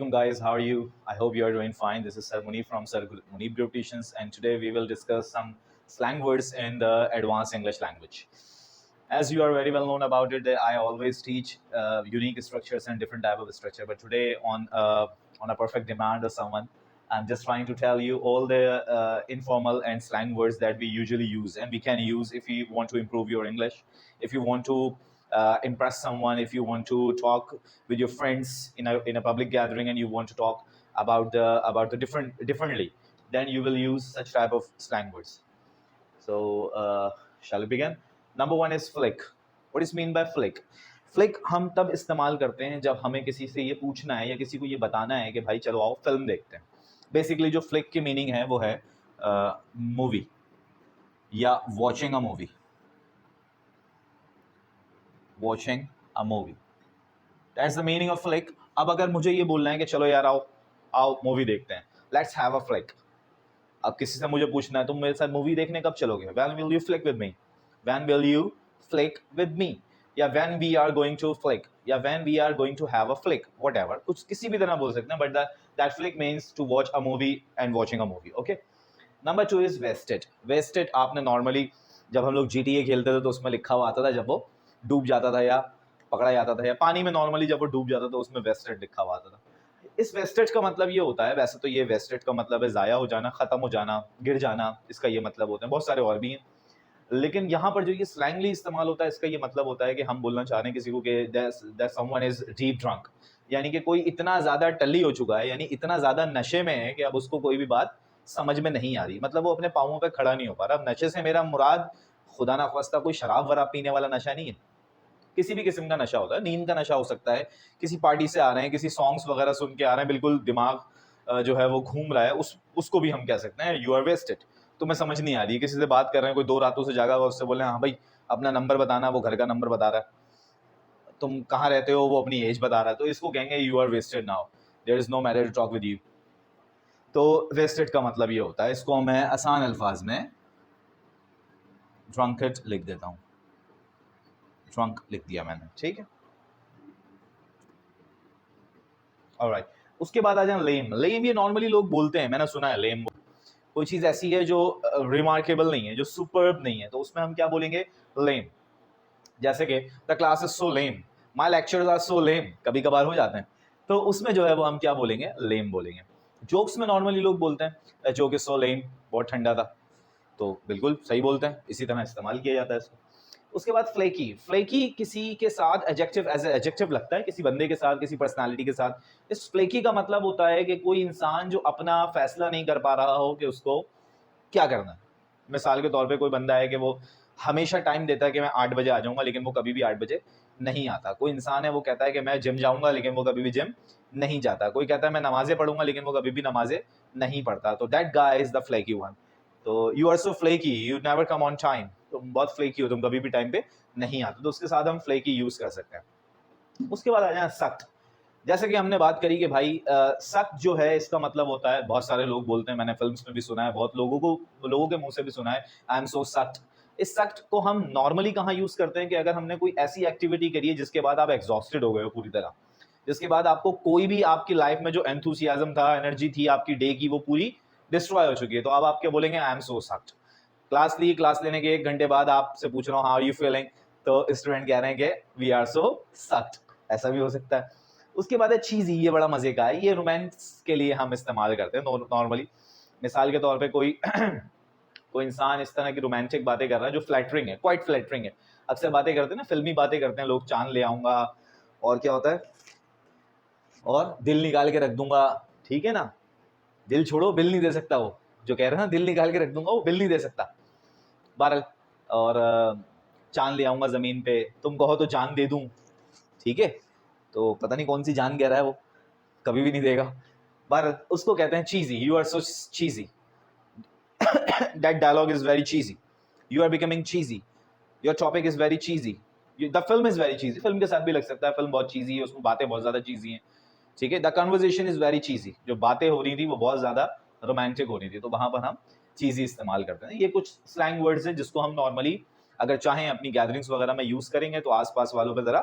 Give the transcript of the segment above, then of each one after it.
Assalamualaikum guys, how are you? I hope you are doing fine. This is Sir Muni from Sir Muni Beauticians, and today we will discuss some slang words in the advanced English language. As you are very well known about it, I always teach unique structures and different type of structure. But today, on a perfect demand of someone, I'm just trying to tell you all the informal and slang words that we usually use and we can use if you want to improve your English, if you want to impress someone, if you want to talk with your friends in a public gathering and you want to talk about the differently, then you will use such type of slang words. So shall we begin? Number one is flick. What is mean by flick? Flick हम तब इस्तेमाल करते हैं जब हमें किसी से ये पूछना है या किसी को ये बताना है कि भाई चलो आओ फिल्म देखते हैं. बेसिकली जो फ्लिक की मीनिंग है वो है मूवी या watching a movie. Watching a movie, that's the meaning of flick. अब अगर मुझे ये बोलना है कि चलो यार आओ आओ मूवी देखते हैं, लेट्स हैव अ फ्लिक. अब किसी से मुझे पूछना है तुम मेरे साथ मूवी देखने कब चलोगे, when will you flick with me, when will you flick with me, या when we are going to flick, या when we are going to have a flick, whatever, कुछ किसी भी तरह बोल सकते हैं, but that flick means to watch a movie and watching a movie. Okay. Number 2 is wasted. Wasted आपने normally जब हम लोग GTA खेलते थे तो उसमें लिखा हुआ आता था, जब वो डूब जाता था या पकड़ा जाता था या पानी में नॉर्मली जब वो डूब जाता था तो उसमें वेस्टेड लिखा हुआ आता था. इस वेस्टेज का मतलब ये होता है, वैसे तो ये वेस्टेज का मतलब है ज़ाया हो जाना, ख़त्म हो जाना, गिर जाना, इसका ये मतलब होता है. बहुत सारे और भी हैं, लेकिन यहाँ पर जो ये स्लैंगली इस्तेमाल होता है इसका ये मतलब होता है कि हम बोलना चाह रहे हैं किसी को कि that someone is deep drunk, यानी कि कोई इतना ज़्यादा टल्ली हो चुका है, यानी इतना ज़्यादा नशे में है कि अब उसको कोई भी बात समझ में नहीं आ रही, मतलब वो अपने पाँवों पे खड़ा नहीं हो पा रहा. अब नशे से मेरा मुराद खुदा ना ख्वास्ता कोई शराब वराब पीने वाला नशा नहीं है, किसी भी किस्म का नशा होता है. नींद का नशा हो सकता है, किसी पार्टी से आ रहे हैं, किसी सॉन्ग्स वगैरह सुन के आ रहे हैं, बिल्कुल दिमाग जो है वो घूम रहा है, उसको भी हम कह सकते हैं यू आर वेस्टेड. तुम्हें समझ नहीं आ रही है, किसी से बात कर रहे हैं, कोई 2 रातों से जागा हुआ, उससे बोले हाँ भाई अपना नंबर बताना, वो घर का नंबर बता रहा है, तुम कहाँ रहते हो, वो अपनी एज बता रहा है, तो इसको कहेंगे you are wasted now, there is no matter to talk with you. तो वेस्टेड का मतलब ये होता है. इसको मैं आसान अल्फाज में ड्रंकेड लिख देता हूँ. ड्रंक लिख दिया मैंने, ठीक है. ऑलराइट. उसके बाद आ जाए लेम. लेम ये नॉर्मली लोग बोलते हैं, मैंने सुना है लेम कोई चीज़ ऐसी है जो रिमार्केबल नहीं है, जो सुपर्ब नहीं है, तो उसमें हम क्या बोलेंगे, लेम. जैसे कि the class is so lame, my lectures are so lame, कभी कभार हो जाते हैं, तो उसमें जो है वो हम क्या बोलेंगे, लेम बोलेंगे. जोक्स में नॉर्मली लोग बोलते हैं जोक इज सो लेम, बहुत ठंडा था, तो बिल्कुल सही बोलते हैं, इसी तरह इस्तेमाल किया जाता है इसको. उसके बाद फ्लेकी. फ्लेकी किसी के साथ एडजेक्टिव एज एडजेक्टिव लगता है, किसी बंदे के साथ, किसी पर्सनालिटी के साथ. इस फ्लेकी का मतलब होता है कि कोई इंसान जो अपना फैसला नहीं कर पा रहा हो कि उसको क्या करना है. मिसाल के तौर पे कोई बंदा है कि वो हमेशा टाइम देता है कि मैं 8 बजे आ जाऊंगा, लेकिन वो कभी भी 8 बजे नहीं आता. कोई इंसान है वो कहता है कि मैं जिम जाऊंगा, लेकिन वो कभी भी जिम नहीं जाता. कोई कहता है मैं नमाजें पढ़ूंगा, लेकिन वो कभी भी नमाजें नहीं पढ़ता. तो that guy is the flaky one. तो you are so flaky, you never come on time, तुम बहुत फ्लेकी हो, तुम कभी भी टाइम पे नहीं आते, तो उसके साथ हम फ्लेकी यूज कर सकते हैं. उसके बाद आ जाए सख्त. जैसे कि हमने बात करी कि भाई सख्त जो है इसका मतलब होता है, बहुत सारे लोग बोलते हैं, मैंने फिल्म्स में भी सुना है, बहुत लोगों के मुंह से भी सुना है, आई एम सो सख्त. इस सख्त को हम नॉर्मली कहाँ यूज करते हैं कि अगर हमने कोई ऐसी एक्टिविटी करी है जिसके बाद आप एग्जॉस्टेड हो गए हो पूरी तरह, जिसके बाद आपको कोई भी आपकी लाइफ में जो एंथुसियाज्म था, एनर्जी थी आपकी डे की, वो पूरी डिस्ट्रॉय हो चुकी है, तो अब आप क्या बोलेंगे, आई एम सो सख्त. क्लास लेने के 1 घंटे बाद आपसे पूछ रहा हूँ हाउ आर यू फीलिंग, तो स्टूडेंट कह रहे हैं कि वी आर सो सख्त. ऐसा भी हो सकता है. उसके बाद है चीज़ी. ये बड़ा मजे का है, ये रोमांस के लिए हम इस्तेमाल करते हैं नॉर्मली. मिसाल के तौर पे कोई कोई इंसान इस तरह की रोमांटिक बातें कर रहा है जो फ्लैटरिंग है, क्वाइट फ्लैटरिंग है. अक्सर बातें करते हैं ना, फिल्मी बातें करते हैं लोग, चांद ले आऊंगा, और क्या होता है, और दिल निकाल के रख दूंगा, ठीक है ना, दिल छोड़ो बिल नहीं दे सकता, वो जो कह रहे हैं ना दिल निकाल के रख दूंगा, वो बिल नहीं दे सकता. बहरहाल, और चांद ले आऊंगा जमीन पे, तुम कहो तो जान दे दूं, ठीक है, तो पता नहीं कौन सी जान कह रहा है वो, कभी भी नहीं देगा. बहरहाल उसको कहते हैं cheesy. You are so cheesy, that dialogue is very cheesy, you are becoming cheesy, your topic is very cheesy, the film is very cheesy. Film के साथ भी लग सकता है, फिल्म बहुत चीजी है, उसमें बातें बहुत ज्यादा चीजी हैं, ठीक है. द कन्वर्सेशन इज वेरी चीजी, जो बातें हो रही थी वो बहुत ज्यादा रोमांटिक हो रही थी, तो वहां पर हम चीजी इस्तेमाल करते हैं. ये कुछ स्लैंग वर्ड्स हैं जिसको हम नॉर्मली अगर चाहें अपनी गैदरिंग्स वगैरह में यूज करेंगे तो आसपास वालों पे जरा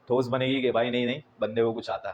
ठोस बनेगी कि भाई नहीं नहीं बंदे को कुछ आता है.